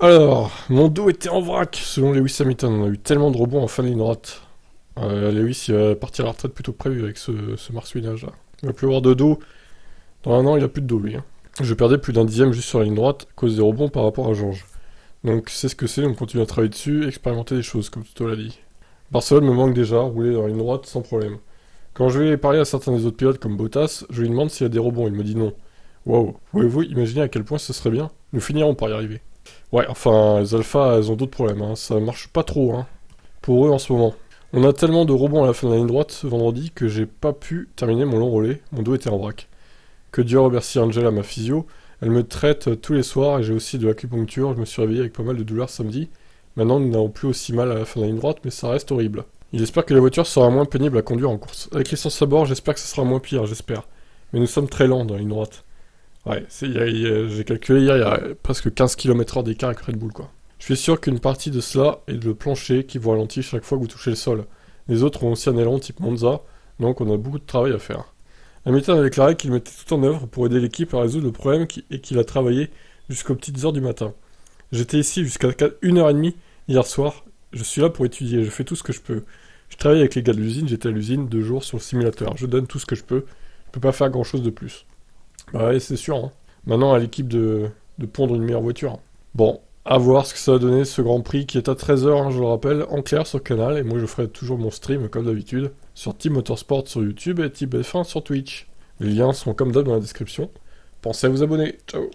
Alors, mon dos était en vrac, selon Lewis Hamilton. On a eu tellement de rebonds en fin de ligne droite. Lewis il va partir à la retraite plutôt que prévu avec ce marsouinage là. Il va plus avoir de dos. Dans un an, il a plus de dos lui, hein. Je perdais plus d'un dixième juste sur la ligne droite à cause des rebonds par rapport à Georges. Donc c'est ce que c'est, on continue à travailler dessus, expérimenter des choses, comme Toto l'a dit. Barcelone me manque déjà, rouler dans la ligne droite sans problème. Quand je vais parler à certains des autres pilotes comme Bottas, je lui demande s'il y a des rebonds, il me dit non. Waouh, pouvez-vous imaginer à quel point ce serait bien? Nous finirons par y arriver. Ouais, enfin, les alphas, elles ont d'autres problèmes, hein. Ça marche pas trop, hein, pour eux en ce moment. On a tellement de rebonds à la fin de la ligne droite ce vendredi que j'ai pas pu terminer mon long relais, mon dos était en vrac. Que Dieu remercie Angela, ma physio, elle me traite tous les soirs et j'ai aussi de l'acupuncture, je me suis réveillé avec pas mal de douleurs samedi. Maintenant, nous n'avons plus aussi mal à la fin de la ligne droite, mais ça reste horrible. Il espère que la voiture sera moins pénible à conduire en course. Avec l'essence à bord, j'espère que ce sera moins pire, j'espère. Mais nous sommes très lents dans la ligne droite. Ouais, j'ai calculé hier, il y a presque 15 km/h d'écart avec Red Bull, quoi. Je suis sûr qu'une partie de cela est le plancher qui vous ralentit chaque fois que vous touchez le sol. Les autres ont aussi un aileron type Monza, donc on a beaucoup de travail à faire. Hamilton a déclaré qu'il mettait tout en œuvre pour aider l'équipe à résoudre le problème et qu'il a travaillé jusqu'aux petites heures du matin. J'étais ici jusqu'à 1h30 hier soir, je suis là pour étudier, je fais tout ce que je peux. Je travaille avec les gars de l'usine, j'étais à l'usine 2 jours sur le simulateur, je donne tout ce que je peux pas faire grand chose de plus. Bah ouais, c'est sûr, hein. Maintenant à l'équipe de pondre une meilleure voiture. Bon, à voir ce que ça va donner ce Grand Prix qui est à 13h, hein, je le rappelle, en clair sur Canal, et moi je ferai toujours mon stream comme d'habitude, sur Team Motorsport sur YouTube et Team F1 sur Twitch. Les liens sont comme d'hab dans la description. Pensez à vous abonner, ciao.